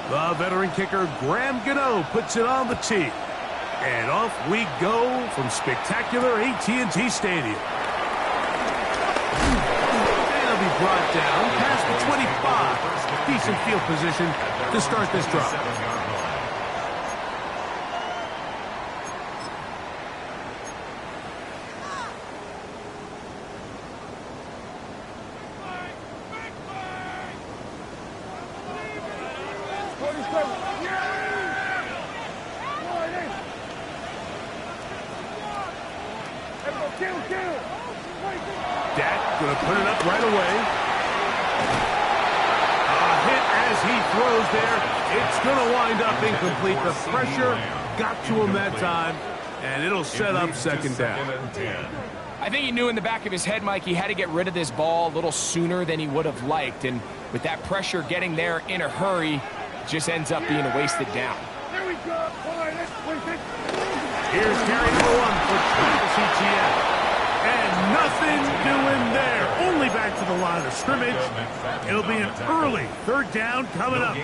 The veteran kicker, Graham Gano, puts it on the tee. And off we go from spectacular AT&T Stadium. And he'll be brought down past the 25. Decent field position to start this drive. Dak going to put it up right away. A hit as he throws there. It's going to wind up incomplete. The pressure got to him that time, and it'll set up second down. I think he knew in the back of his head, Mike, he had to get rid of this ball a little sooner than he would have liked. And with that pressure getting there in a hurry, it just ends up being a wasted down. Here's carry number 1 for Travis Etienne. And nothing doing there. Only back to the line of scrimmage. It'll be an early third down coming up.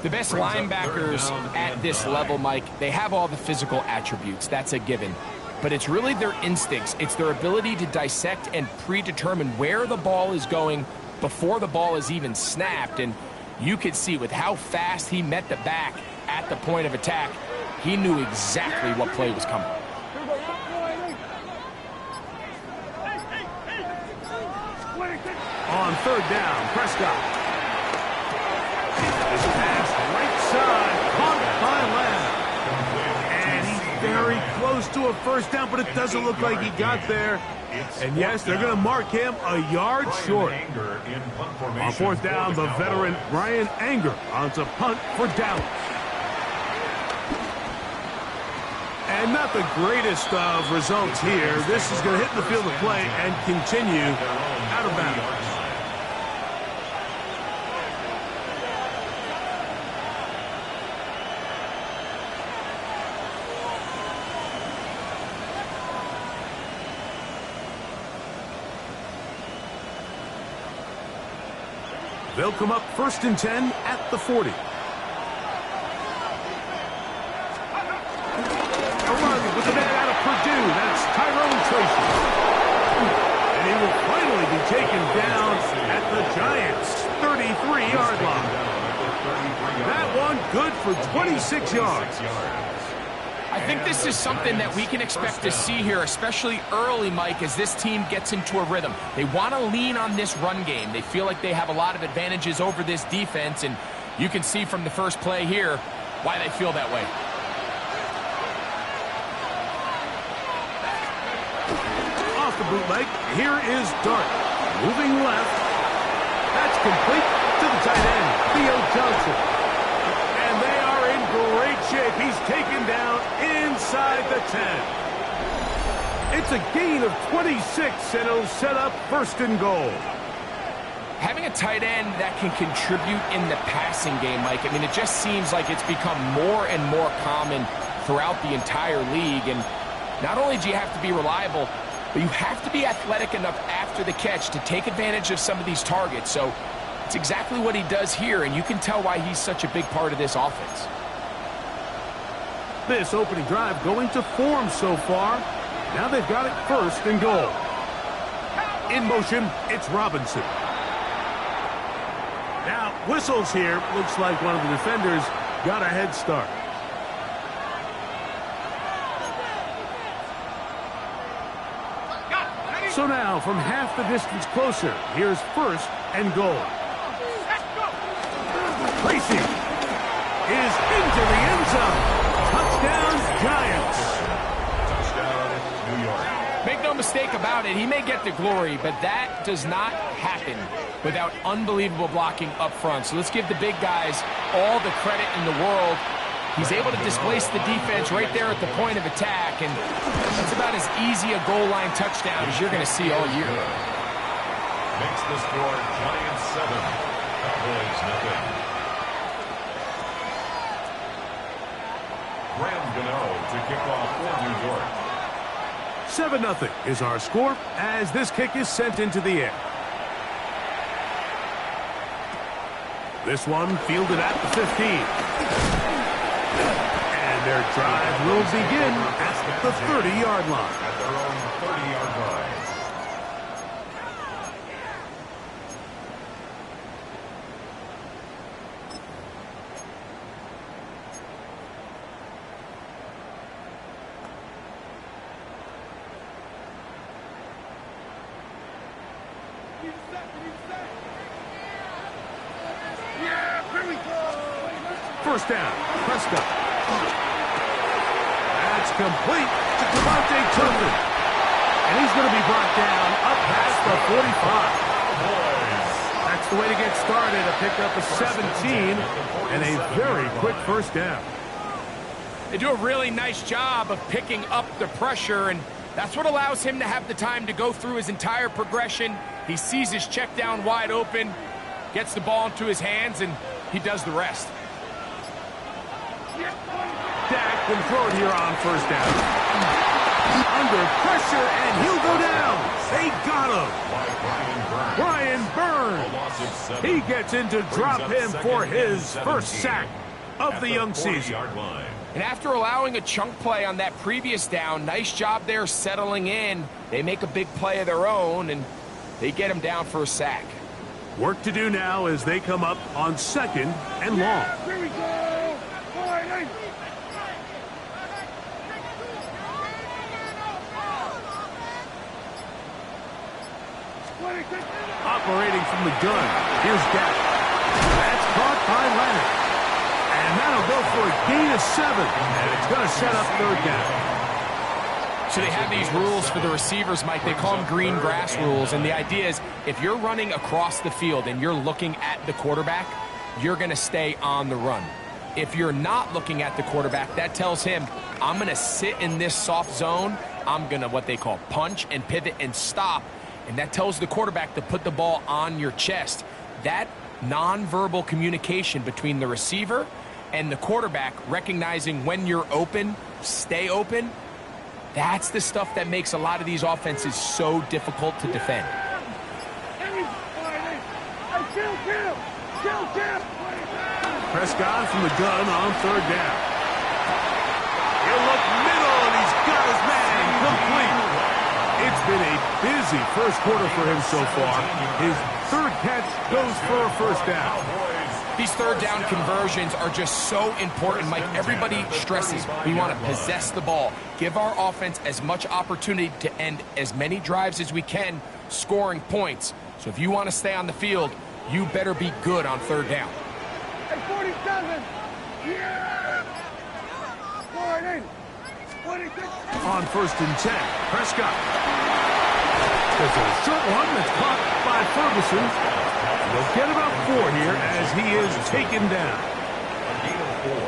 The best linebackers at this level, Mike, they have all the physical attributes. That's a given. But it's really their instincts. It's their ability to dissect and predetermine where the ball is going before the ball is even snapped. And you could see with how fast he met the back at the point of attack, he knew exactly what play was coming. On third down, Prescott. This pass right side, caught by Lamb. And he's very close to a first down, but it doesn't look like he got there. And yes, they're going to mark him a yard short. On fourth down, the veteran Brian Anger onto punt for Dallas. And not the greatest of results here. This is going to hit the field of play and continue out of bounds. They'll come up 1st and 10 at the 40. With the man out of Purdue, that's Tyrone Tracy. And he will finally be taken down at the Giants' 33-yard line. That one good for 26 yards. I think this is something that we can expect to see here, especially early, Mike, as this team gets into a rhythm. They want to lean on this run game. They feel like they have a lot of advantages over this defense, and you can see from the first play here why they feel that way. Off the bootleg, here is Dart. Moving left. That's complete to the tight end, Theo Johnson. And they are in great shape. He's taken down inside the 10. It's a gain of 26, and it'll set up 1st and goal. Having a tight end that can contribute in the passing game, Mike, I mean, it just seems like it's become more and more common throughout the entire league. And not only do you have to be reliable, but you have to be athletic enough after the catch to take advantage of some of these targets. So it's exactly what he does here, and you can tell why he's such a big part of this offense. This opening drive going to form so far. Now they've got it 1st and goal. In motion, it's Robinson. Now, whistles here. Looks like one of the defenders got a head start. So now, from half the distance closer, here's 1st and goal. Tracy is into the end zone. Touchdown, Giants. Touchdown, New York. Make no mistake about it, he may get the glory, but that does not happen without unbelievable blocking up front. So let's give the big guys all the credit in the world. He's able to displace the defense right there at the point of attack, and that's about as easy a goal line touchdown as you're going to see all year. Makes the score Giants 7, Cowboys nothing. Graham Gano to kick off for New York. 7-0 is our score as this kick is sent into the air. This one fielded at the 15. And their drive will begin at the 30-yard line. At their own 30-yard line. First down, Prescott. That's complete to Devontae Turpin. And he's going to be brought down up past the 45. That's the way to get started. A pickup of 17 and a very quick first down. They do a really nice job of picking up the pressure, and that's what allows him to have the time to go through his entire progression. He sees his check down wide open, gets the ball into his hands, and he does the rest. Dak can throw it here on first down. Under pressure, and he'll go down. They got him. Brian Burns. He gets in to drop him for his first sack of the young season. And after allowing a chunk play on that previous down, nice job there settling in. They make a big play of their own, and they get him down for a sack. Work to do now as they come up on 2nd and long. Here we go. Operating from the gun. Here's Dak. That's caught by Leonard. And that'll go for a gain of 7. And it's going to set up 3rd down. So they have these rules for the receivers, Mike. They call them green grass rules. And the idea is if you're running across the field and you're looking at the quarterback, you're going to stay on the run. If you're not looking at the quarterback, that tells him, I'm going to sit in this soft zone. I'm going to what they call punch and pivot and stop. And that tells the quarterback to put the ball on your chest. That nonverbal communication between the receiver and the quarterback, recognizing when you're open, stay open, that's the stuff that makes a lot of these offenses so difficult to defend. Prescott from the gun on 3rd down. He'll look middle, and he's got his man complete. It's been a busy first quarter for him so far. His 3rd catch goes for a first down. These 3rd down conversions are just so important, Mike. Everybody stresses we want to possess the ball, give our offense as much opportunity to end as many drives as we can, scoring points. So if you want to stay on the field, you better be good on 3rd down. Hey, 47. Yeah. 46. On 1st and 10, Prescott. There's a short one that's caught by Ferguson. They'll get about 4 here as he is taken down.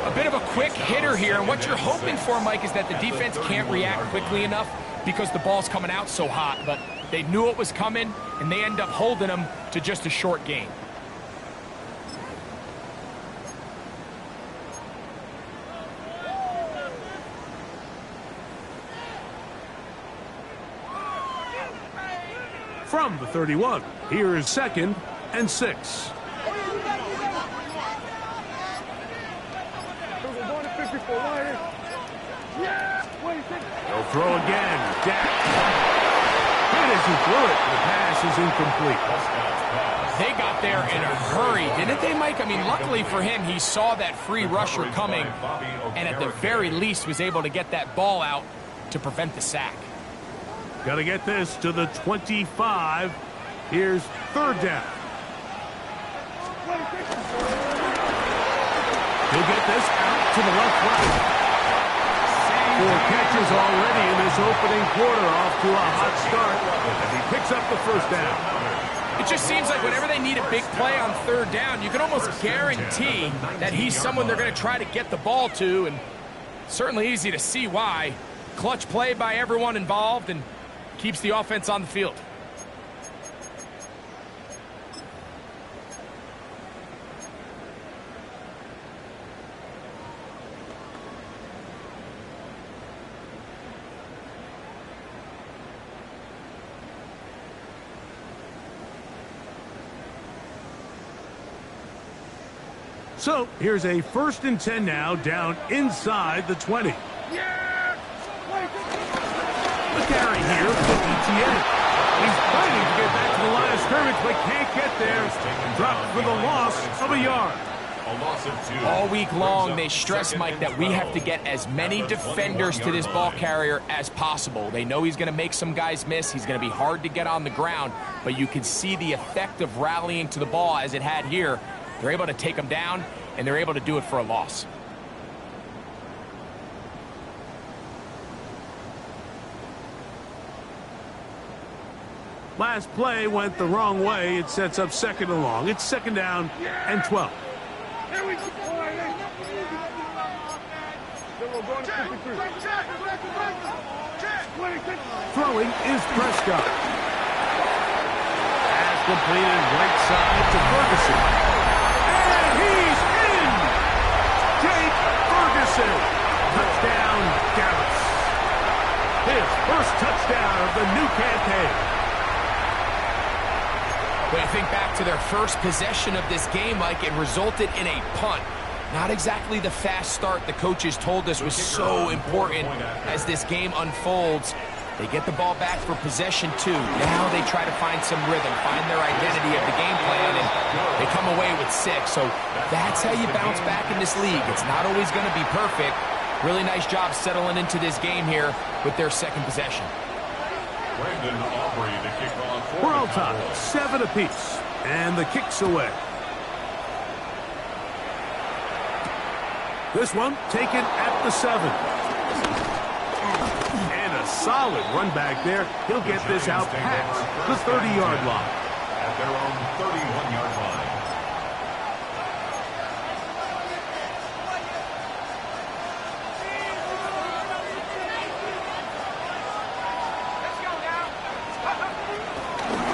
A bit of a quick hitter here, and what you're hoping for, Mike, is that the defense can't react quickly enough because the ball's coming out so hot, but they knew it was coming, and they end up holding them to just a short gain. From the 31, here is 2nd and 6. They'll throw again. Dak. And as he threw it, the pass is incomplete. They got there in a hurry, didn't they, Mike? I mean, luckily for him, he saw that free rusher coming, and at the very least was able to get that ball out to prevent the sack. Got to get this to the 25. Here's 3rd down. He'll get this out to the left side. 4 catches already in this opening quarter, off to a hot start, and he picks up the first down. It just seems like whenever they need a big play on 3rd down, you can almost guarantee that he's someone they're going to try to get the ball to, and certainly easy to see why. Clutch play by everyone involved and keeps the offense on the field. So here's a 1st and 10 now, down inside the 20. Yeah! The carry here for ETN. He's fighting to get back to the line of scrimmage, but can't get there. Dropped for the loss of a yard. A loss of 2. All week long, they stress, Mike, that we have to get as many defenders to this ball carrier as possible. They know he's going to make some guys miss. He's going to be hard to get on the ground, but you can see the effect of rallying to the ball as it had here. They're able to take him down, and they're able to do it for a loss. Last play went the wrong way. It sets up 2nd and long. It's 2nd down and 12. Here we go. Throwing is Prescott. Pass completed right side to Ferguson. And he's in! Jake Ferguson. Touchdown, Dallas. His first touchdown of the new campaign. When you think back to their first possession of this game, Mike, it resulted in a punt. Not exactly the fast start the coaches told us was so important as this game unfolds. They get the ball back for possession 2. Now they try to find some rhythm, find their identity of the game plan, and they come away with 6. So that's how you bounce back in this league. It's not always going to be perfect. Really nice job settling into this game here with their 2nd possession. Brandon Aubrey to kick off. We're all tied, 7 apiece, and the kick's away. This one taken at the 7. And a solid run back there. He'll get this out past the 30-yard line. At their own 31-yard line.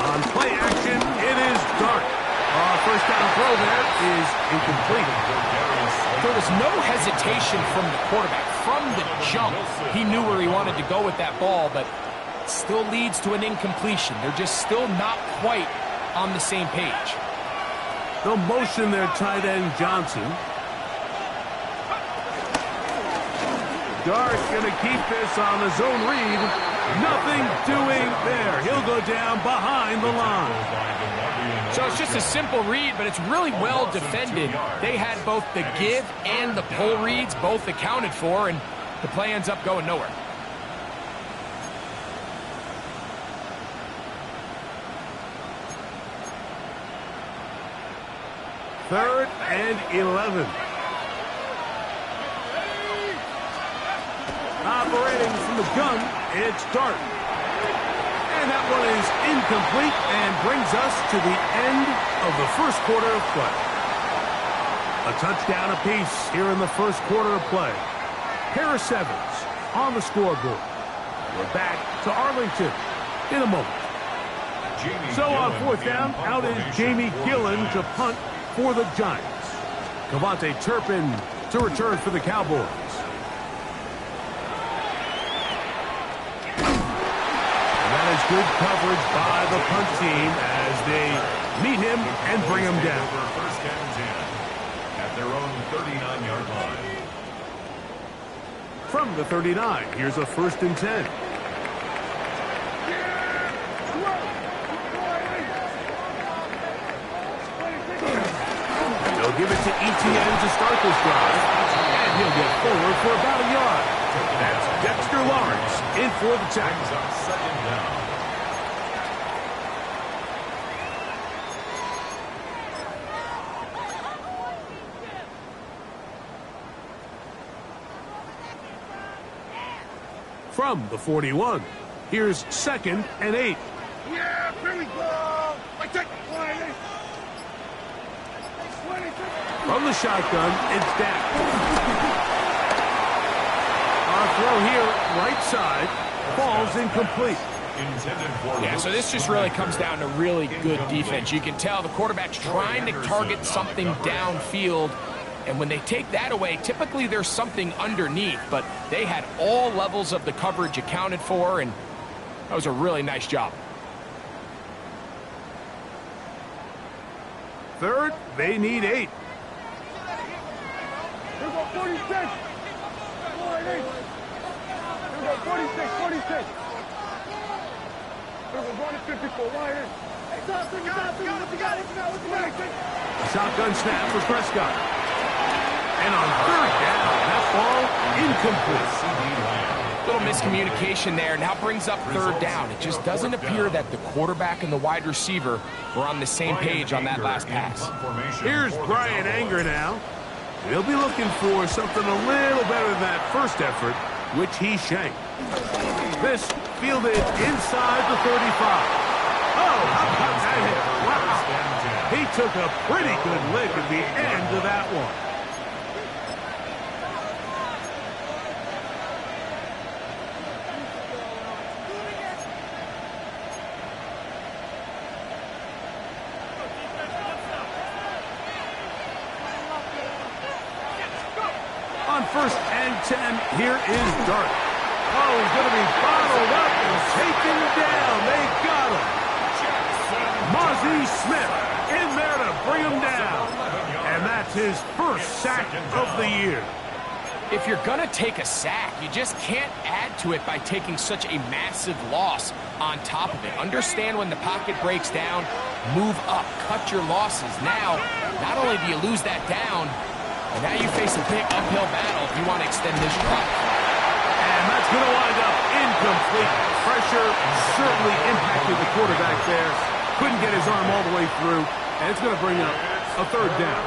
On play action, it is Dart. First down throw there is incomplete. There was no hesitation from the quarterback. From the jump, he knew where he wanted to go with that ball, but still leads to an incompletion. They're just still not quite on the same page. They'll motion their tight end, Johnson. Dart going to keep this on his own read. Nothing doing there. He'll go down behind the line. So it's just a simple read, but it's really well defended. They had both the give and the pull reads both accounted for, and the play ends up going nowhere. Third and 11. Operating from the gun, it's Dart. And that one is incomplete and brings us to the end of the first quarter of play. A touchdown apiece here in the first quarter of play. Pair of 7s on the scoreboard. We're back to Arlington in a moment. So on 4th down, out is Jamie Gillen to punt for the Giants. Cavante Turpin to return for the Cowboys. Good coverage by the punt team as they meet him and bring him down. First down 10 at their own 39-yard line. From the 39, here's a 1st and 10. They'll give it to ETN to start this drive, and he'll get forward for about a yard. That's Dexter Lawrence in for the tackle. On 2nd down. From the 41, here's 2nd and 8. Yeah, here we go. I take 20. From the shotgun, it's Dak. Our throw here, right side, falls incomplete. Yeah, so this just really comes down to really good defense. You can tell the quarterback's trying to target something downfield, and when they take that away, typically there's something underneath, but they had all levels of the coverage accounted for, and that was a really nice job. Third, they need 8. Here we go, 46. Wide 8. Here we go, 46, 46. Here we go, going to 54, wide 8. Hey, Thompson, what you got? Shotgun snap for Prescott. And on third down, that ball incomplete. Little miscommunication there. Now brings up third down. It just doesn't appear that the quarterback and the wide receiver were on the same page on that last pass. Here's Brian Anger now. He'll be looking for something a little better than that first effort, which he shanked. This fielded inside the 35. Oh, how about that hit? Wow. He took a pretty good lick at the end of that one. On 1st and 10, here is Dart. Oh, he's going to be bottled up and taken down. They got him. Mozzie Smith in there to bring him down. And that's his first sack of the year. If you're going to take a sack, you just can't add to it by taking such a massive loss on top of it. Understand when the pocket breaks down, move up, cut your losses. Now, not only do you lose that down, and now you face a big uphill battle if you want to extend this drive. And that's going to wind up incomplete. Pressure certainly impacted the quarterback there. Couldn't get his arm all the way through, and it's going to bring up a third down.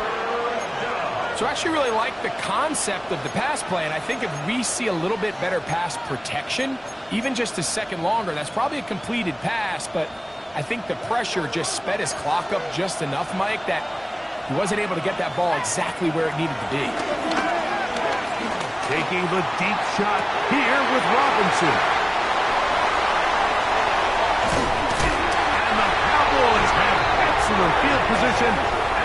So I actually really like the concept of the pass play, and I think if we see a little bit better pass protection, even just a second longer, that's probably a completed pass, but I think the pressure just sped his clock up just enough, Mike, that he wasn't able to get that ball exactly where it needed to be. Taking the deep shot here with Robinson. And the Cowboys have excellent field position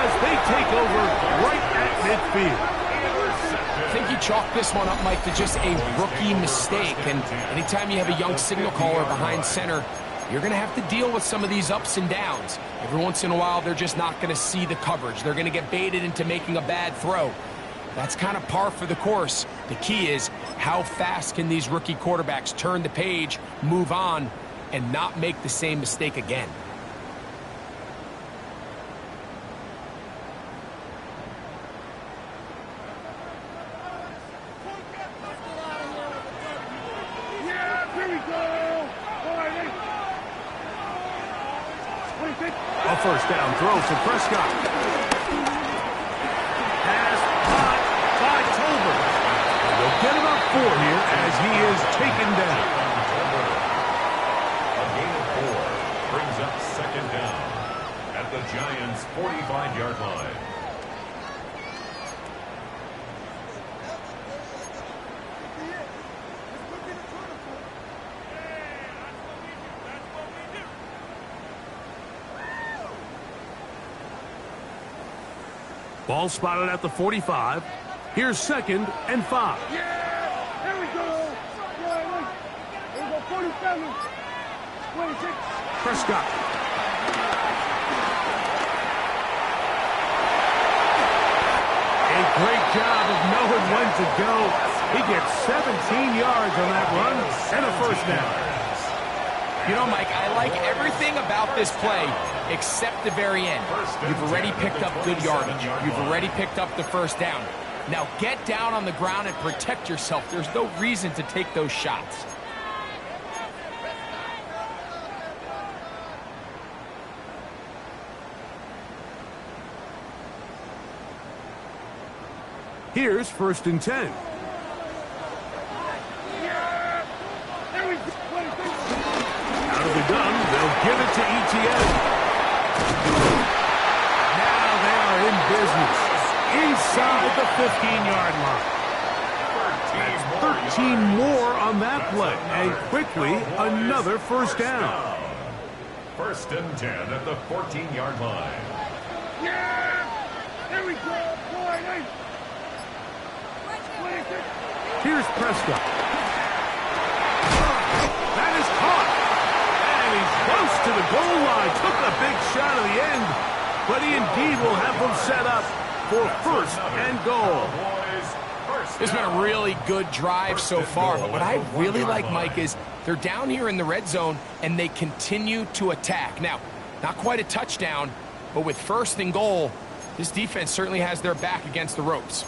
as they take over right at midfield. I think you chalk this one up, Mike, to just a rookie mistake. And anytime you have a young signal caller behind center, you're going to have to deal with some of these ups and downs. Every once in a while, they're just not going to see the coverage. They're going to get baited into making a bad throw. That's kind of par for the course. The key is how fast can these rookie quarterbacks turn the page, move on, and not make the same mistake again. A first down throw for Prescott. Pass caught by Tolbert. They'll get about 4 here as he is taken down. A gain of 4 brings up second down at the Giants' 45-yard line. Ball spotted at the 45. Here's 2nd and 5. Yeah! Here we go! Here we go, 47. 26. Prescott. A great job of knowing when to go. He gets 17 yards on that run and a first down. You know, Mike, I like everything about this play except the very end. You've already picked up good yardage. You've already picked up the first down. Now get down on the ground and protect yourself. There's no reason to take those shots. Here's 1st and 10. Out of the gun, they'll give it to ETN. Now they are in business inside the 15-yard line. That's 13 more on that play, and quickly another first down. 1st and 10 at the 14-yard line. Yeah! Here we go! Here's Prescott. That is caught. And he's close to the goal line. Took a big shot at the end. But he indeed will have them set up for 1st and goal. Cowboys It's been a really good drive so far, but what I really like, Mike, is they're down here in the red zone, and they continue to attack. Now, not quite a touchdown, but with 1st and goal, this defense certainly has their back against the ropes.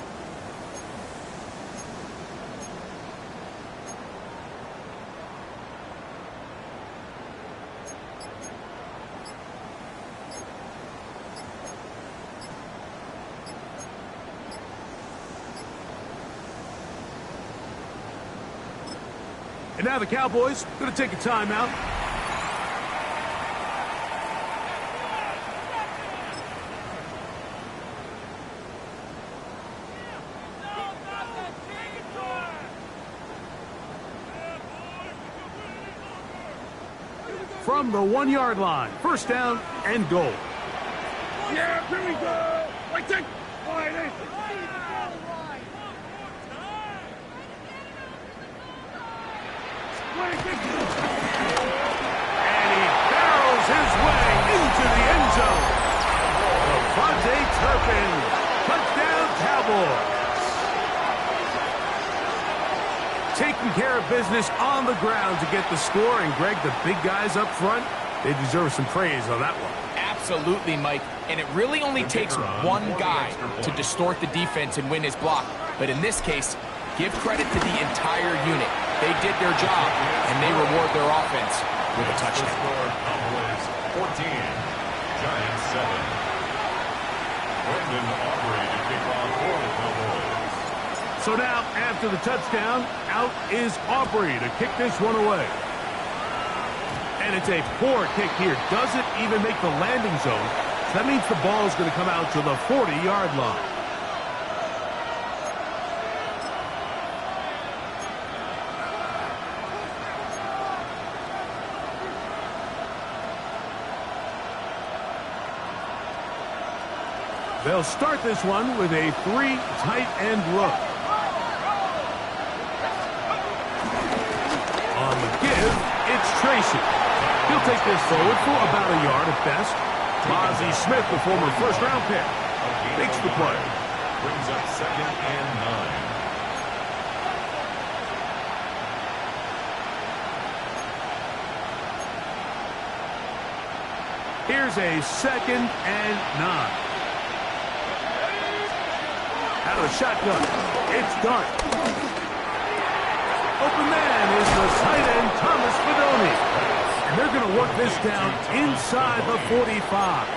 And now the Cowboys going to take a timeout. From the 1-yard line, 1st down and goal. Yeah, here we go. Like that. All right, hey. And he barrels his way into the end zone. Levante Turpin, touchdown Cowboys. Taking care of business on the ground to get the score. And Greg, the big guys up front, they deserve some praise on that one. Absolutely, Mike. And it really only takes one guy to distort the defense and win his block. But in this case, give credit to the entire unit. They did their job, and they reward their offense with a touchdown. Cowboys 14, Giants 7. Brendan Aubrey to kick off for the Cowboys. So now, after the touchdown, out is Aubrey to kick this one away. And it's a poor kick here. Doesn't even make the landing zone. So that means the ball is going to come out to the 40-yard line. They'll start this one with a 3 tight end look. On the give, it's Tracy. He'll take this forward for about a yard at best. Mozzie Smith, the former 1st-round pick, makes the play. Brings up 2nd and 9. Here's a 2nd and 9. Out of the shotgun, it's Dart. Open man is the tight end, Thomas Fedoni. And they're going to work this down inside the 45.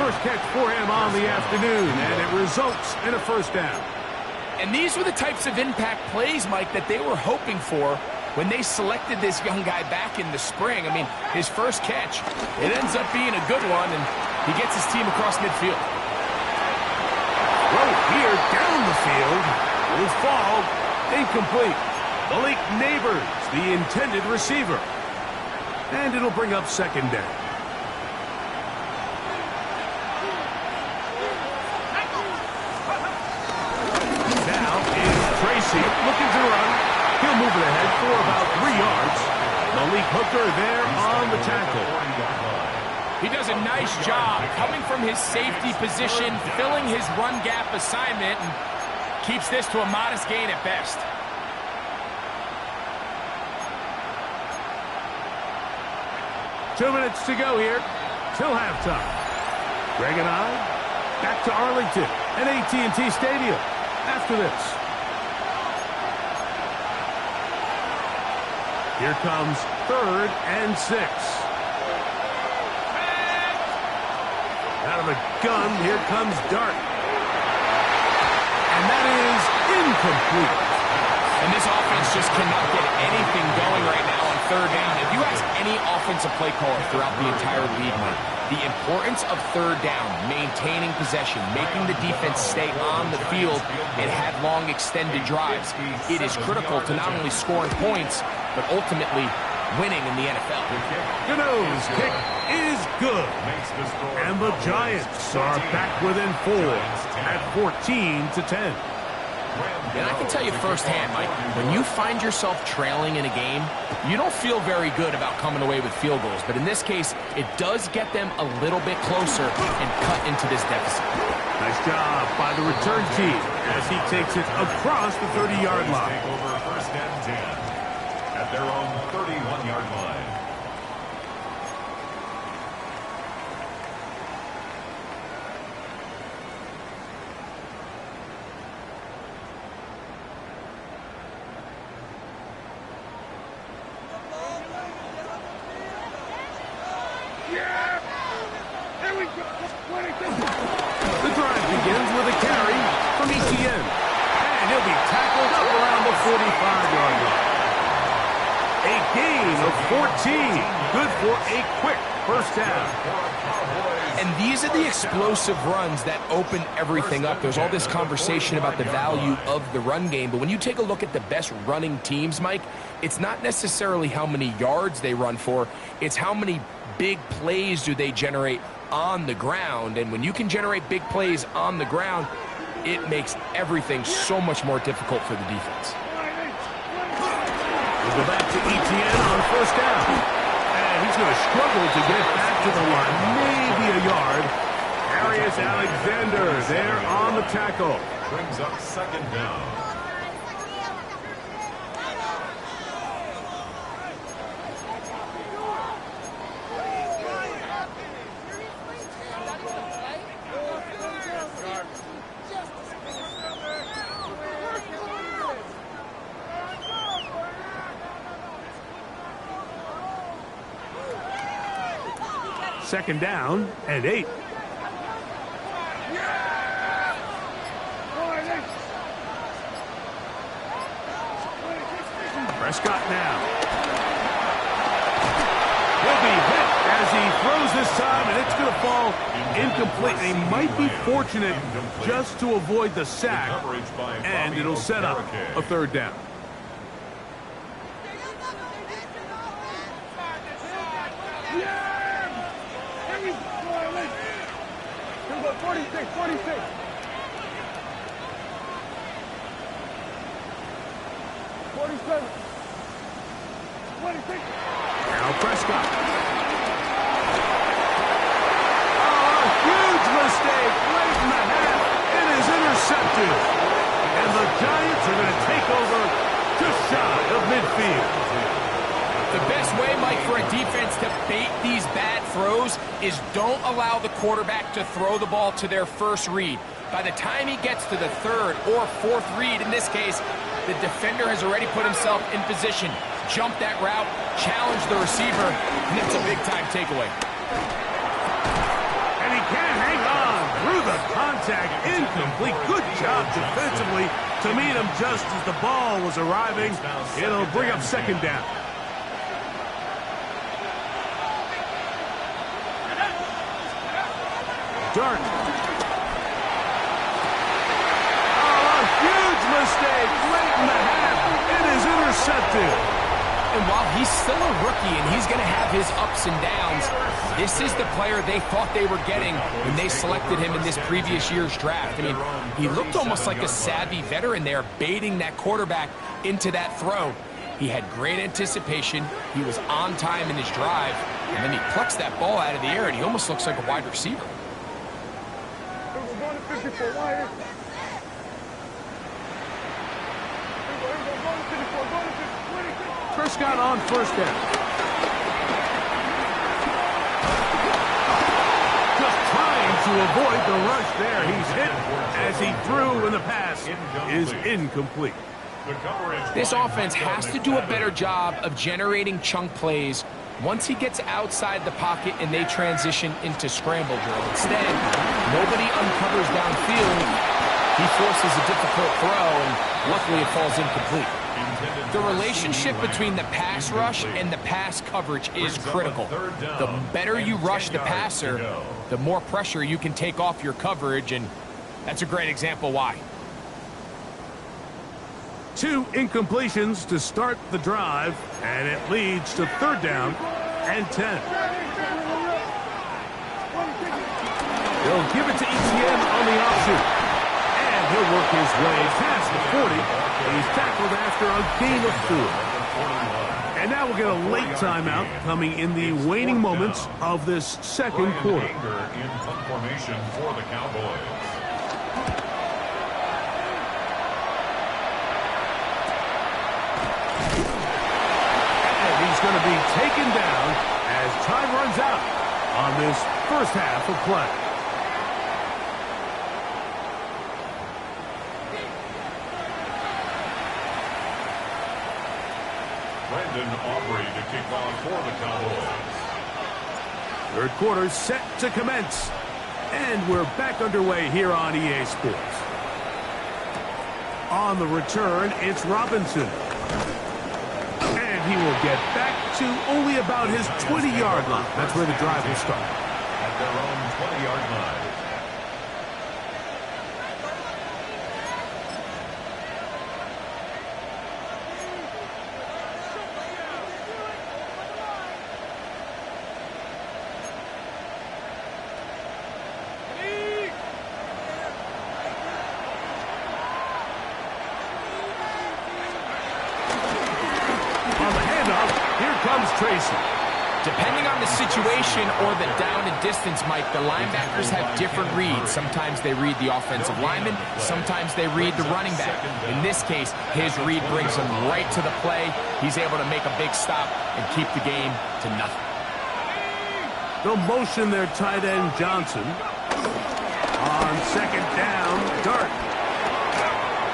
First catch for him on the afternoon, and it results in a 1st down. And these were the types of impact plays, Mike, that they were hoping for when they selected this young guy back in the spring. I mean, his first catch, it ends up being a good one, and he gets his team across midfield. Right here down the field will fall incomplete. Malik Neighbors, the intended receiver. And it'll bring up 2nd down. Now is Tracy looking to run. He'll move it ahead for about 3 yards. Malik Hooker there on the tackle. He does a nice job coming from his safety position, filling his run gap assignment, and keeps this to a modest gain at best. Two minutes to go here till halftime. Greg and I back to Arlington and AT&T Stadium after this. Here comes 3rd and 6. Out of the gun, here comes Dart. And that is incomplete. And this offense just cannot get anything going right now on 3rd down. If you ask any offensive play caller throughout the entire league, Mike, the importance of 3rd down, maintaining possession, making the defense stay on the field and have long extended drives, it is critical to not only scoring points, but ultimately winning in the NFL. Gano's kick is good. And the Giants are back within 4 at 14-10. And I can tell you firsthand, Mike, when you find yourself trailing in a game, you don't feel very good about coming away with field goals. But in this case, it does get them a little bit closer and cut into this deficit. Nice job by the return team as he takes it across the 30-yard line. Take over first and 10 at their own 31-yard line. The drive begins with a carry from Etienne. And he'll be tackled up around the 45-yard line. A gain of 14. Good for a quick first down. And these are the explosive runs that open everything up. There's all this conversation about the value of the run game, but when you take a look at the best running teams, Mike, it's not necessarily how many yards they run for, it's how many big plays do they generate on the ground. And when you can generate big plays on the ground, it makes everything so much more difficult for the defense. We'll go back to Etienne on first down. And he's going to struggle to get back to the line. Maybe a yard. Darius Alexander there on the tackle. Brings up second down. Second down and 8. Prescott now. He'll be hit as he throws this time, and it's going to fall incomplete. They might be fortunate just to avoid the sack, and it'll set up a third down. Now Prescott. Oh, a huge mistake late in the half. It is intercepted. And the Giants are going to take over just shy of midfield. The best way, Mike, for a defense to bait these bad throws is don't allow the quarterback to throw the ball to their first read. By the time he gets to the third or fourth read, in this case, the defender has already put himself in position. Jump that route, challenge the receiver, and it's a big-time takeaway. And he can't hang on through the contact. Incomplete. Good job defensively to meet him just as the ball was arriving. It'll bring up second down. Dart. Oh, a huge mistake late in the half. It is intercepted. And while he's still a rookie and he's going to have his ups and downs, this is the player they thought they were getting when they selected him in this previous year's draft. I mean, he looked almost like a savvy veteran there, baiting that quarterback into that throw. He had great anticipation. He was on time in his drive, and then he plucks that ball out of the air, and he almost looks like a wide receiver. Prescott on first down. Just trying to avoid the rush there. He's hit as he threw, and the pass is incomplete. This offense has to do a better job of generating chunk plays once he gets outside the pocket and they transition into scramble drill. Instead, nobody uncovers downfield. He forces a difficult throw, and luckily it falls incomplete. The relationship between the pass rush and the pass coverage is critical. The better you rush the passer, the more pressure you can take off your coverage, and that's a great example why. 2 incompletions to start the drive, and it leads to third down and 10. They'll give it to Etienne on the option, and he'll work work his way past the 40. He's tackled after a gain of 4. And now we'll get a late timeout coming in the waning moments of this second quarter. In punt formation for the Cowboys. He's going to be taken down as time runs out on this first half of play. Brandon Aubrey to kick off for the Cowboys. Third quarter set to commence. And we're back underway here on EA Sports. On the return, it's Robinson. He will get back to only about his 20-yard line. That's where the drive will start. At their own 20-yard line. Tracy. Depending on the situation or the down and distance, Mike, the linebackers have different reads. Sometimes they read the offensive lineman. Sometimes they read the running back. In this case, his read brings him right to the play. He's able to make a big stop and keep the game to nothing. They'll motion their tight end, Johnson. On second down, Dart.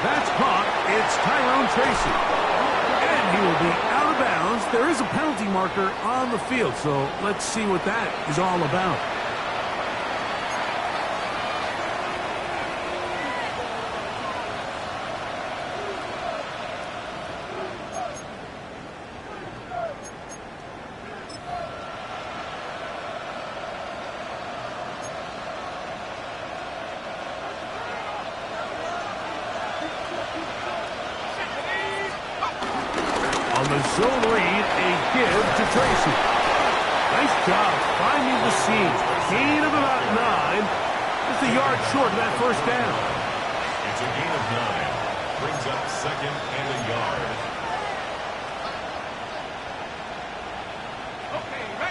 That's caught. It's Tyrone Tracy. And he will be out of bounds. There is a penalty marker on the field, so let's see what that is all about. On the zone read, a give to Tracy. Nice job finding the seam. Gain of about 9. Just a yard short of that first down. It's a gain of 9. Brings up second and a yard.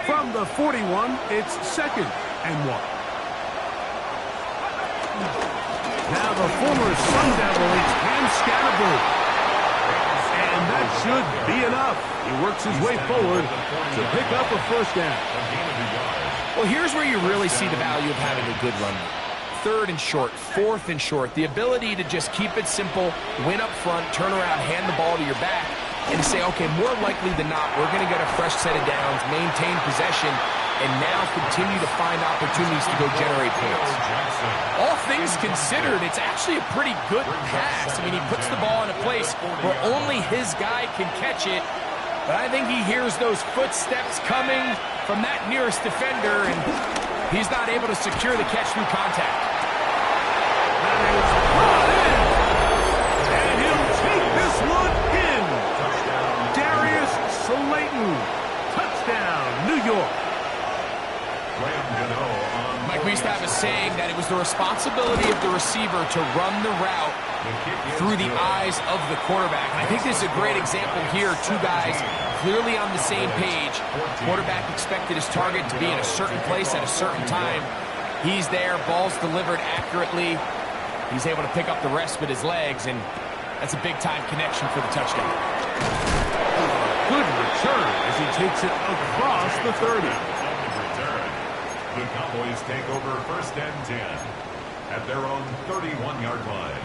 From the 41, it's second and 1. Now the former Sun Devil, it's Cam Scattergood. And that should be enough. He works his way forward to pick up a first down. Well, here's where you really see the value of having a good run. Third and short, fourth and short. The ability to just keep it simple, win up front, turn around, hand the ball to your back, and say, okay, more likely than not, we're going to get a fresh set of downs, maintain possession, and now continue to find opportunities to go generate points. All things considered, it's actually a pretty good pass. I mean, he puts the ball in a place where only his guy can catch it, but I think he hears those footsteps coming from that nearest defender, and he's not able to secure the catch through contact. And he'll take this one in. Darius Slayton. Touchdown, New York. Mike, we used to have a saying that it was the responsibility of the receiver to run the route through the eyes of the quarterback. And I think this is a great example here. Two guys clearly on the same page. Quarterback expected his target to be in a certain place at a certain time. He's there, ball's delivered accurately. He's able to pick up the rest with his legs, and that's a big-time connection for the touchdown. Good return as he takes it across the 30. The Cowboys take over first and 10 at their own 31-yard line.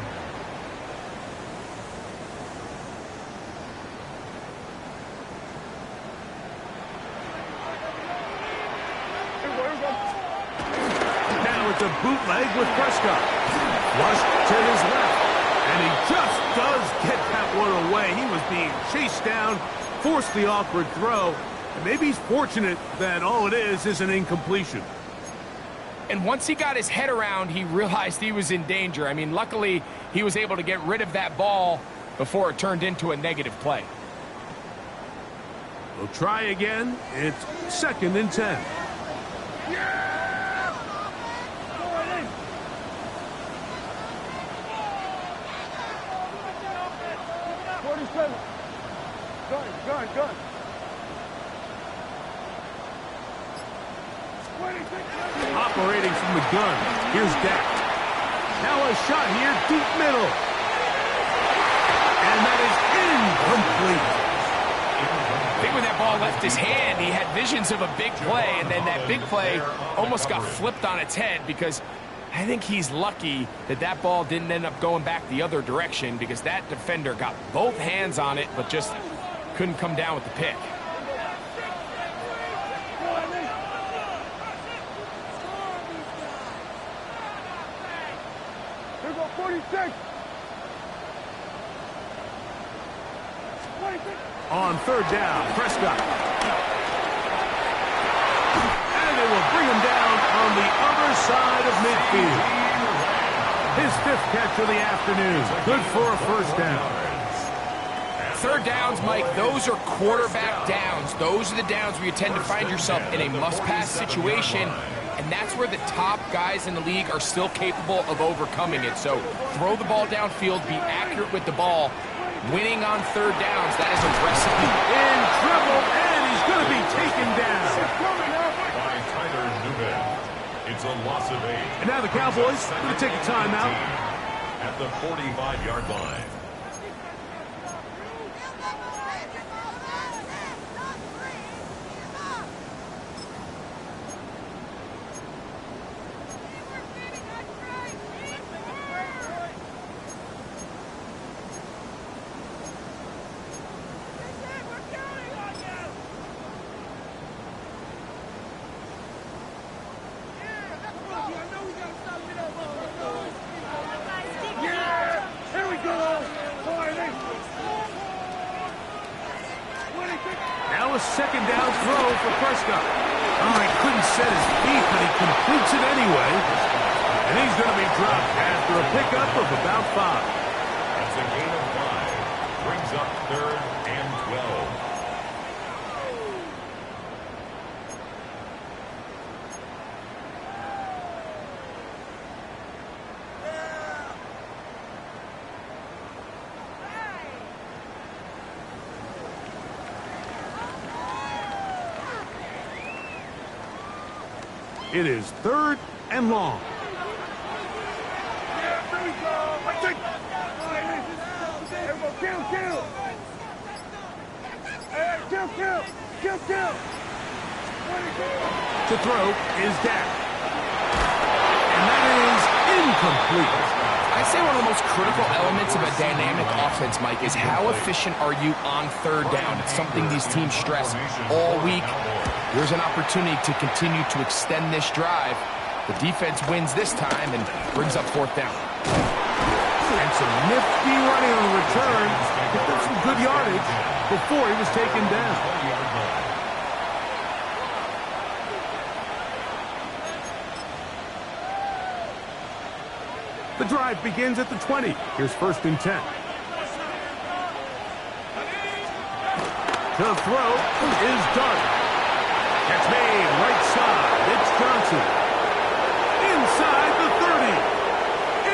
Now it's a bootleg with Prescott. Flushed to his left. And he just does get that one away. He was being chased down, forced the awkward throw. And maybe he's fortunate that all it is an incompletion. And once he got his head around, he realized he was in danger. I mean, luckily, he was able to get rid of that ball before it turned into a negative play. We'll try again. It's second and 10. 47. Gun. 26. Operating from the gun. Here's Dak. Now a shot here, deep middle. And that is incomplete. I think when that ball left his hand, he had visions of a big play, and then that big play almost got flipped on its head because I think he's lucky that that ball didn't end up going back the other direction because that defender got both hands on it but just couldn't come down with the pick. Here go 46. 26. On third down, Prescott. And they will bring him down on the other side of midfield. His fifth catch of the afternoon. Good for a first down. Third downs, Mike, those are quarterback downs. Those are the downs where you tend to find yourself in a must-pass situation, and that's where the top guys in the league are still capable of overcoming it. So throw the ball downfield, be accurate with the ball. Winning on third downs, that is a recipe. In trouble, and he's going to be taken down. By Tyler Newman. It's a loss of 8. And now the Cowboys going to take a timeout. At the 45-yard line. Now a second down throw for Prescott. Oh, he couldn't set his feet, but he completes it anyway. And he's going to be dropped after a pickup of about 5. That's a gain of 5. Brings up third and 12. It is third and long. Here we go. Kill. Hey, kill. To throw is Dak. And that is incomplete. I'd say one of the most critical elements of a dynamic offense, Mike, is how efficient are you on third down. It's something these teams stress all week. Here's an opportunity to continue to extend this drive. The defense wins this time and brings up fourth down. And some nifty running on the return. Picked up some good yardage before he was taken down. The drive begins at the 20. Here's first and 10. The throw is done. Catch made right side. It's Johnson. Inside the 30.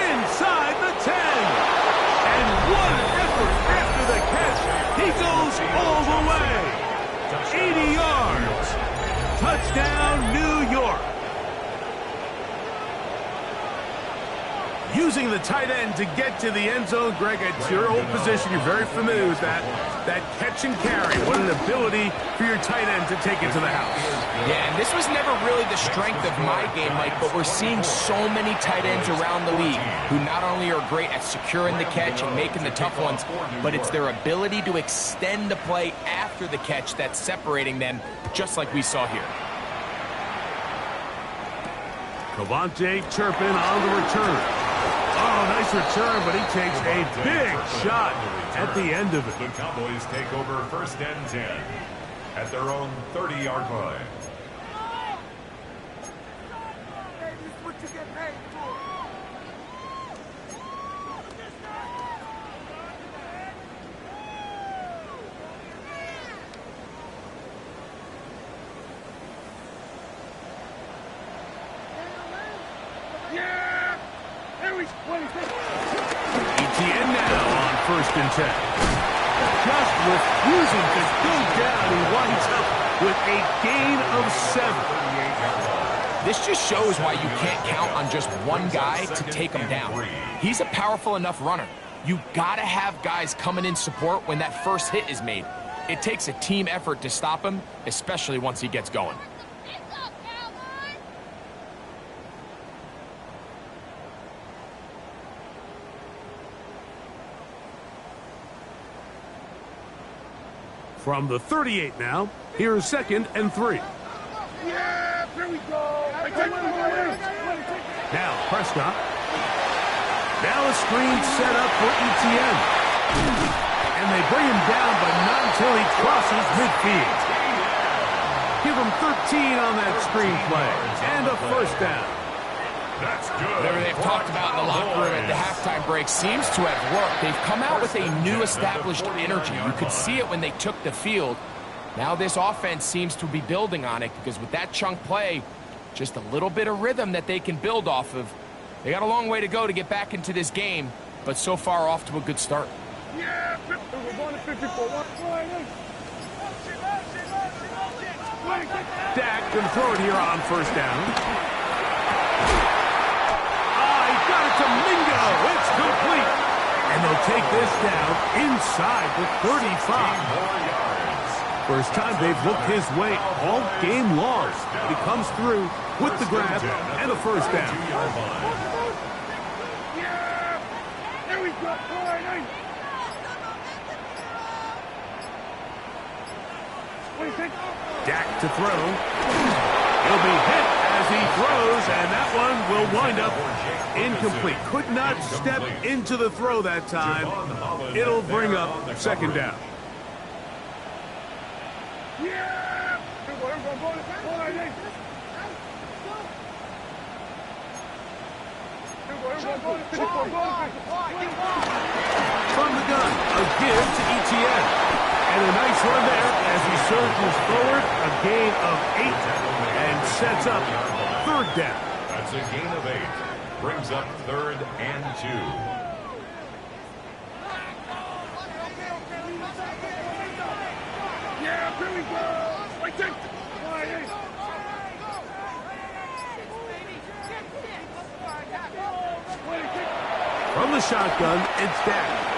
Inside the 10. And what an effort after the catch. He goes all the way. 80 yards. Touchdown, New York. Using the tight end to get to the end zone, Greg, it's your old position. You're very familiar with that. That catch and carry. What an ability for your tight end to take it to the house. Yeah, and this was never really the strength of my game, Mike, but we're seeing so many tight ends around the league who not only are great at securing the catch and making the tough ones, but it's their ability to extend the play after the catch that's separating them, just like we saw here. Cavante Turpin on the return. Oh, nice return, but he takes a big shot at the end of it. The Cowboys take over first and 10 at their own 30-yard line. Hey, this is what you get paid for. Yeah! Here we go. ETN now on first and 10. just refusing to go down. He winds up with a gain of 7. This just shows why you can't count on just one guy to take him down. He's a powerful enough runner. You gotta have guys coming in support when that first hit is made. It takes a team effort to stop him, especially once he gets going. From the 38 now, here's 2nd and 3. Yeah, here we go. Now Prescott. Now a screen set up for ETN. And they bring him down, but not until he crosses midfield. Give him 13 on that screen play. And a first down. That's good. Whatever they've talked about in the locker room at the halftime break seems to have worked. They've come out with a new established energy. You could see it when they took the field. Now this offense seems to be building on it because with that chunk play, just a little bit of rhythm that they can build off of. They got a long way to go to get back into this game, but so far off to a good start. Yeah, we're going to 54. Dak can throw it here on first down. He got it to Mingo. It's complete. And they'll take this down inside the 35. First time they've looked his way all game long. He comes through with the grab and a first down. Yeah, there we go. Dak to throw. He'll be hit as he throws, and that one will wind up incomplete. Could not step into the throw that time. It'll bring up 2nd down. Yeah! From the gun, a give to ETN. And a nice run there as he surges forward, a gain of 8, and sets up 3rd down. That's a gain of 8. Brings up 3rd and 2. Yeah, here we go. Right there. From the shotgun, it's Dak.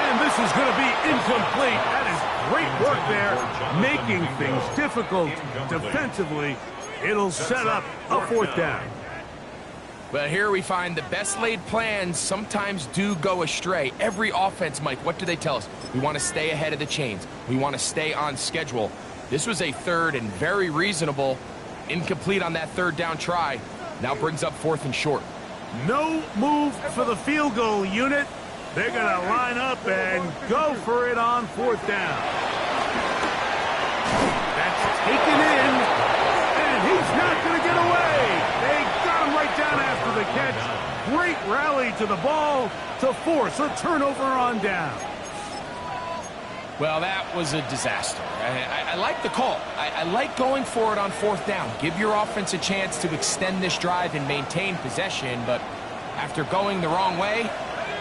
And this is going to be incomplete. That is great work there, making things difficult defensively. It'll set up a 4th down. Well, here we find the best laid plans sometimes do go astray. Every offense, Mike, what do they tell us? We want to stay ahead of the chains. We want to stay on schedule. This was a 3rd and very reasonable. Incomplete on that 3rd down try. Now brings up 4th and short. No move for the field goal unit. They're going to line up and go for it on 4th down. That's taken in, and he's not going to get away. They got him right down after the catch. Great rally to the ball to force a turnover on down. Well, that was a disaster. I like the call. I like going for it on 4th down. Give your offense a chance to extend this drive and maintain possession, but after going the wrong way,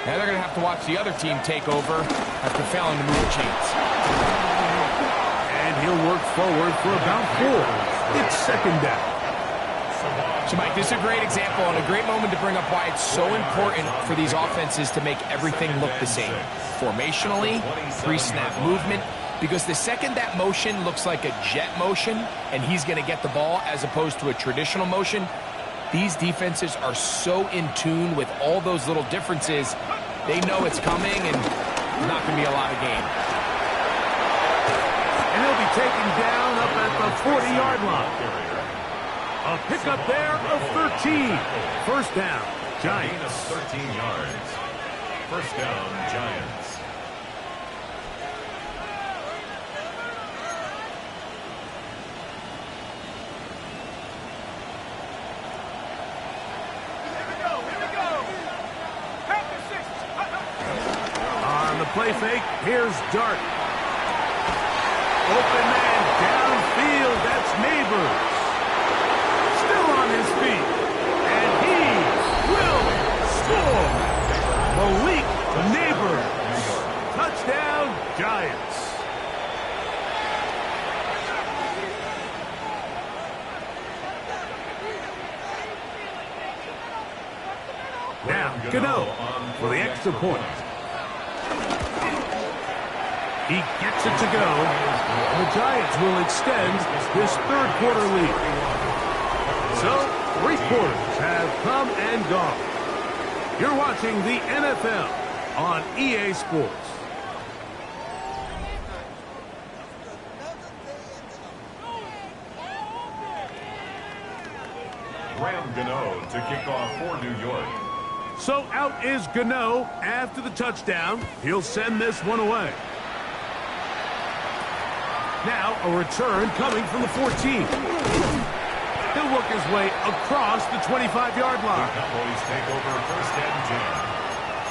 now they're going to have to watch the other team take over after failing to move the chains. And he'll work forward for about 4. It's 2nd down. So, Mike, this is a great example and a great moment to bring up why it's so important for these offenses to make everything look the same. Formationally, pre-snap movement, because the second that motion looks like a jet motion and he's going to get the ball as opposed to a traditional motion, these defenses are so in tune with all those little differences, they know it's coming and not going to be a lot of gain. And he'll be taken down up at the 40-yard line. A pickup there of 13. First down, Giants. 13 yards. First down, Giants. On the play fake, here's Dart. Open man downfield, that's Neighbors. Still on his feet, and he will score. Malik Neighbors. Touchdown. for the extra point. He gets it to go. The Giants will extend this third quarter lead. So, 3 quarters have come and gone. You're watching the NFL on EA Sports. Graham Gano to kick off for New York. So out is Gano after the touchdown. He'll send this one away. Now a return coming from the 14. He'll work his way across the 25-yard line. The Cowboys take over first and 10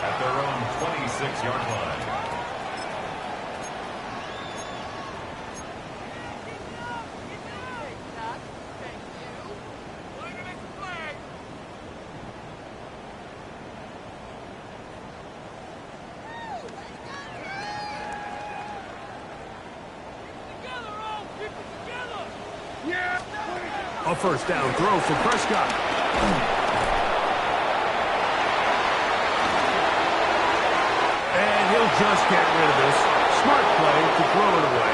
at their own 26-yard line. A first down throw for Prescott. And he'll just get rid of this. Smart play to throw it away.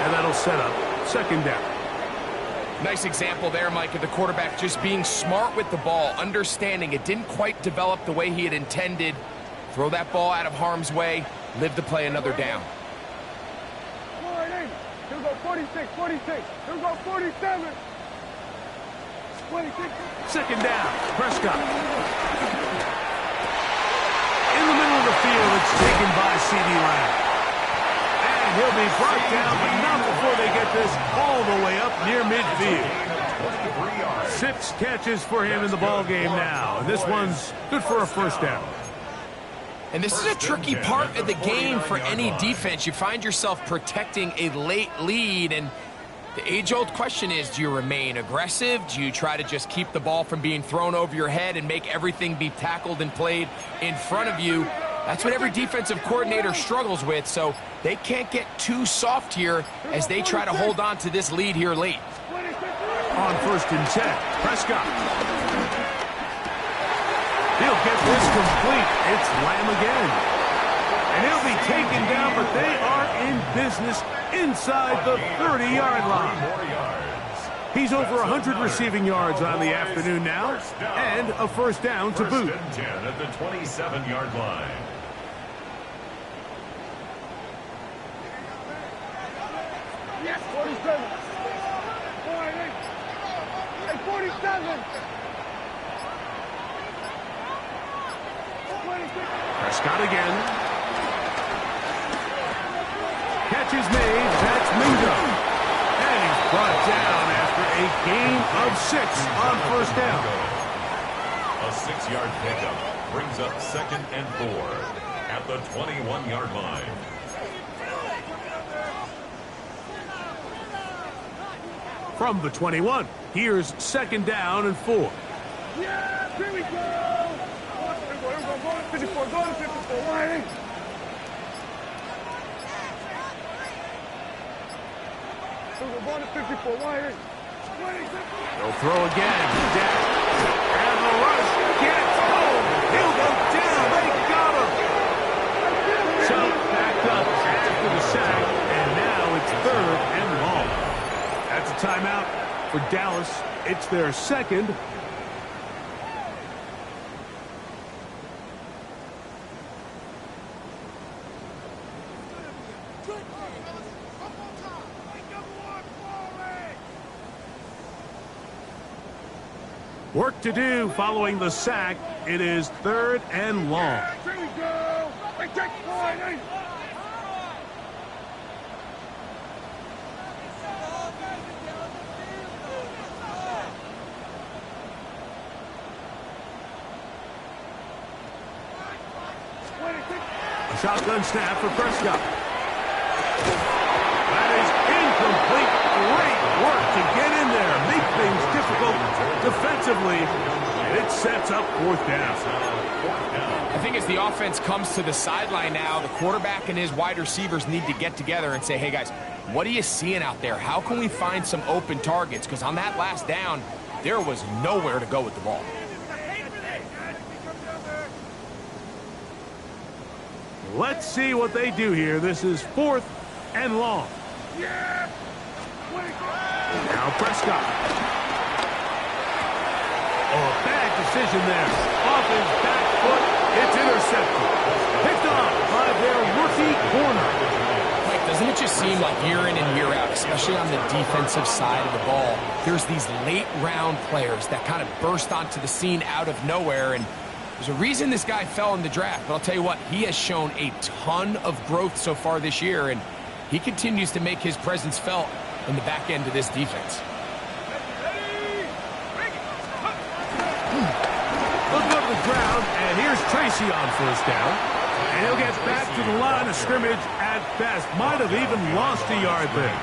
And that'll set up second down. Nice example there, Mike, of the quarterback just being smart with the ball, understanding it didn't quite develop the way he had intended. Throw that ball out of harm's way, live to play another down. He'll go 46, 46. He'll go 47. 26. Second down, Prescott. In the middle of the field, it's taken by C.D. Lamb. And he'll be brought down, but not before they get this all the way up near midfield. 6 catches for him in the ball game now. And this one's good for a first down. And this is a tricky part of the game for any defense. You find yourself protecting a late lead, and the age-old question is, do you remain aggressive? Do you try to just keep the ball from being thrown over your head and make everything be tackled and played in front of you? That's what every defensive coordinator struggles with, so they can't get too soft here as they try to hold on to this lead here late. On first and 10, Prescott. He'll get this complete. It's Lamb again. And he'll be taken down, but they are in business inside the 30-yard line. He's over 100 receiving yards on the afternoon now, and a first down to boot. First and 10 at the 27-yard line. Yes, 47. 47. Prescott again. Catch is made. That's Mingo. And he's brought down after a gain of 6 on first down. A 6-yard pickup brings up second and 4 at the 21-yard line. From the 21, here's second down and 4. Yeah, here we go. Go to 54, go to 54, wide. Go to 54, wide. They'll throw again. Dak. And the rush gets home. He'll go down. They got him. So back up after the sack, and now it's third and long. That's a timeout for Dallas. It's their second. Work to do following the sack. It is third and long. Here we go. Take point. A shotgun snap for Prescott. That is incomplete. Great work to get in there. Make things difficult defensively. And it sets up fourth down. I think as the offense comes to the sideline now, the quarterback and his wide receivers need to get together and say, hey, guys, what are you seeing out there? How can we find some open targets? Because on that last down, there was nowhere to go with the ball. Let's see what they do here. This is 4th and long. Now Prescott. Oh, bad decision there. Off his back foot. It's intercepted. Picked off by their rookie corner. Mike, doesn't it just seem like year in and year out, especially on the defensive side of the ball, there's these late-round players that kind of burst onto the scene out of nowhere, and there's a reason this guy fell in the draft, but I'll tell you what, he has shown a ton of growth so far this year, and he continues to make his presence felt in the back end of this defense. Looking up the ground, and here's Tracy on 1st down. And he'll get back to the line of scrimmage at best. Might have even lost a yard there.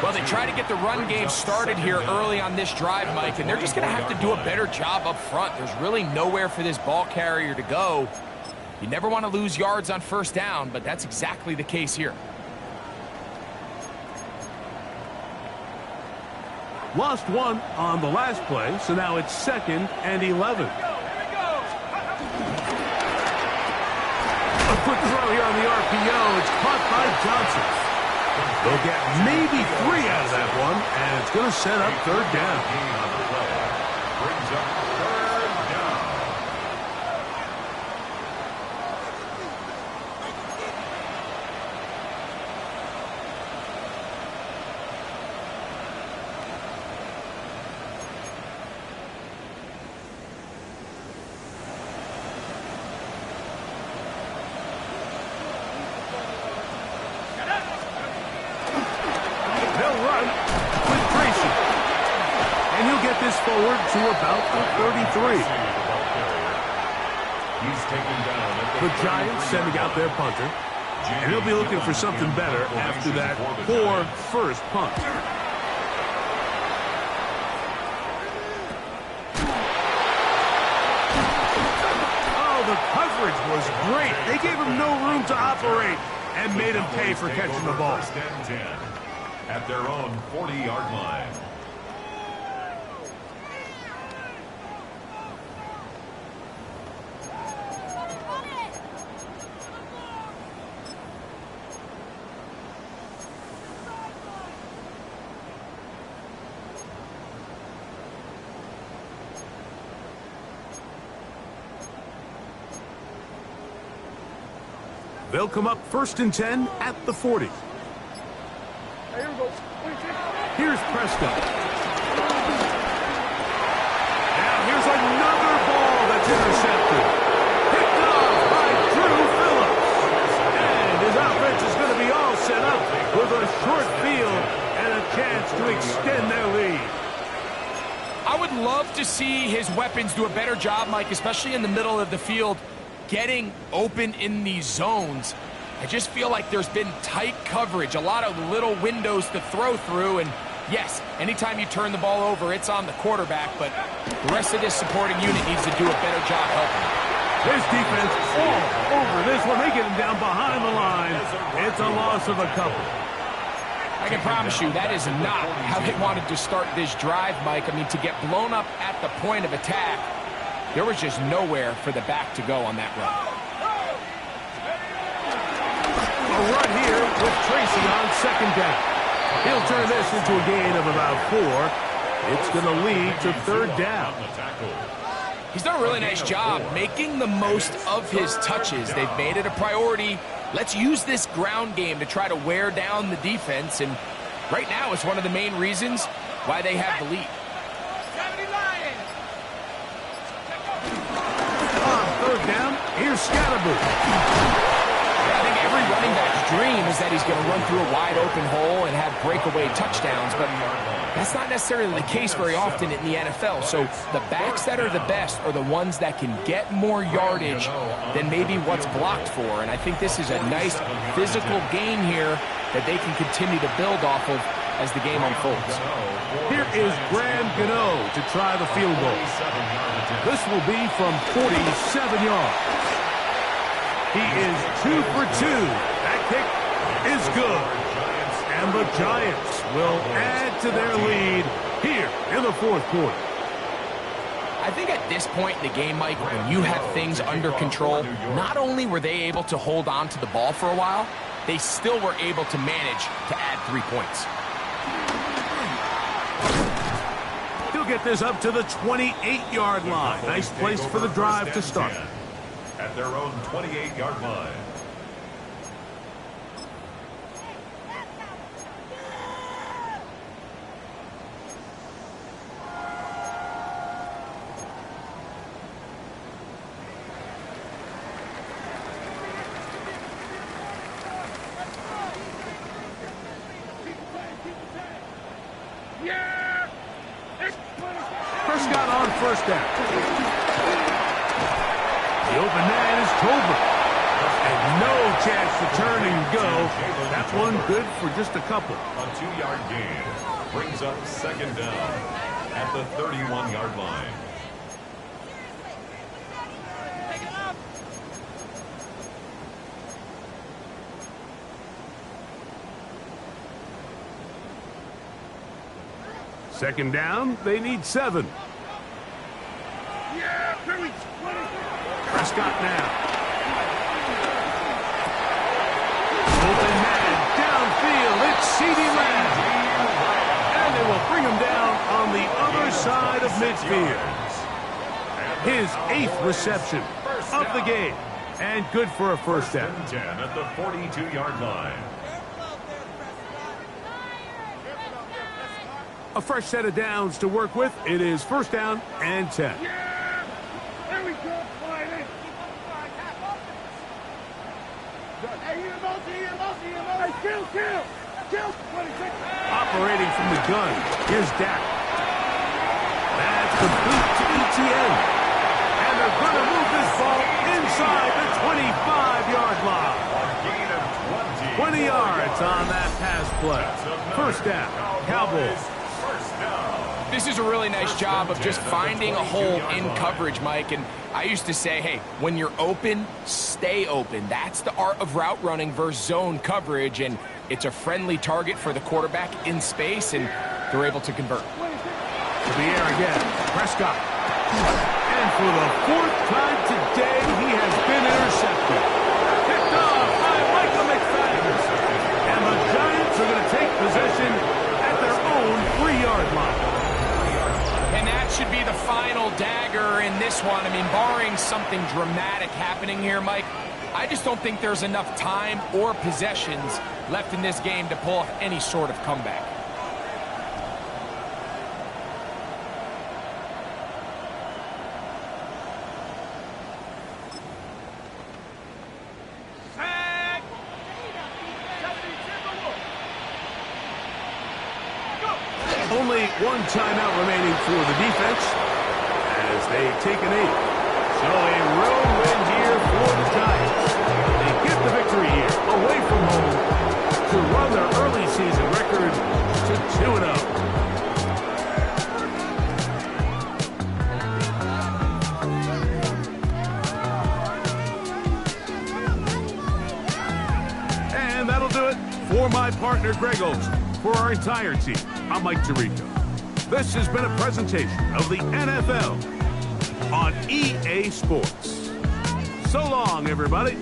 Well, they try to get the run game started here early on this drive, Mike, and they're just going to have to do a better job up front. There's really nowhere for this ball carrier to go. You never want to lose yards on 1st down, but that's exactly the case here. Lost one on the last play, so now it's 2nd and 11. A quick throw here on the RPO. It's caught by Johnson. They'll get maybe 3 out of that one, and it's going to set up 3rd down. Brings up 3rd down. Forward to about the 33. He's taken down at The Giants sending out their punter, and he'll be looking for something better after that poor first punt. Oh, the coverage was great. They gave him no room to operate and made him pay for catching the ball. 1st and 10 at their own 40-yard line. They'll come up 1st and 10 at the 40. Here's Prescott. Now here's another ball that's intercepted. Picked off by Drew Phillips. And his offense is going to be all set up with a short field and a chance to extend their lead. I would love to see his weapons do a better job, Mike, especially in the middle of the field, getting open in these zones. I just feel like there's been tight coverage, a lot of little windows to throw through, and yes, anytime you turn the ball over, it's on the quarterback, but the rest of this supporting unit needs to do a better job helping. This defense all over this one. They get him down behind the line. It's a loss of a couple. I can promise you that is not how they wanted to start this drive, Mike. I mean, to get blown up at the point of attack, there was just nowhere for the back to go on that run. A run here with Tracy on 2nd down. He'll turn this into a gain of about 4. It's going to lead to 3rd down. He's done a really nice job making the most of his touches. They've made it a priority. Let's use this ground game to try to wear down the defense, and right now it's one of the main reasons why they have the lead. On 3rd down, here's Scatterboo. I think every running back's dream is that he's going to run through a wide open hole and have breakaway touchdowns, but that's not necessarily the case very often in the NFL. So the backs that are the best are the ones that can get more yardage than maybe what's blocked for. And I think this is a nice physical gain here that they can continue to build off of as the game unfolds. Here is Graham Gano to try the field goal. This will be from 47 yards. He is 2 for 2. That kick is good. And the Giants will add to their lead here in the 4th quarter. I I think at this point in the game, Mike, when you have things under control, not only were they able to hold on to the ball for a while, they still were able to manage to add 3 points. He'll get this up to the 28-yard line. Nice place for the drive to start. At their own 28-yard line. Prescott on first down. The open man is Tolbert. And no chance to turn and go. That one good for just a couple. A 2-yard gain brings up second down at the 31-yard line. Second down, they need 7. Prescott now. Open man, downfield, it's CeeDee Lamb. And they will bring him down on the other side of midfield. His 8th reception of the game. And good for a first down. 10 at the 42-yard line. A fresh set of downs to work with. It is first down and 10. There we go. Kill. Operating from the gun. Here's Dak. That's complete to ETN. And they're going to move this ball inside the 25-yard line. 20 yards on that pass play. First down, Cowboys. This is a really nice job of just finding a hole in coverage, Mike. And I used to say, hey, when you're open, stay open. That's the art of route running versus zone coverage. And it's a friendly target for the quarterback in space, and they're able to convert. To the air again, Prescott. And for the 4th time today, he has been intercepted. Picked off by Michael McFadden. And the Giants are going to take possession at their own 3-yard line. And that should be the final dagger in this one. I mean, barring something dramatic happening here, Mike, I just don't think there's enough time or possessions left in this game to pull off any sort of comeback. Only one timeout remaining for the defense as they take an 8. So a road win here for the Giants. They get the victory here away from home to run their early season record to 2-0. And that'll do it for my partner, Greg Olson. For our entire team, I'm Mike Tirico. This has been a presentation of the NFL on EA Sports. So long, everybody.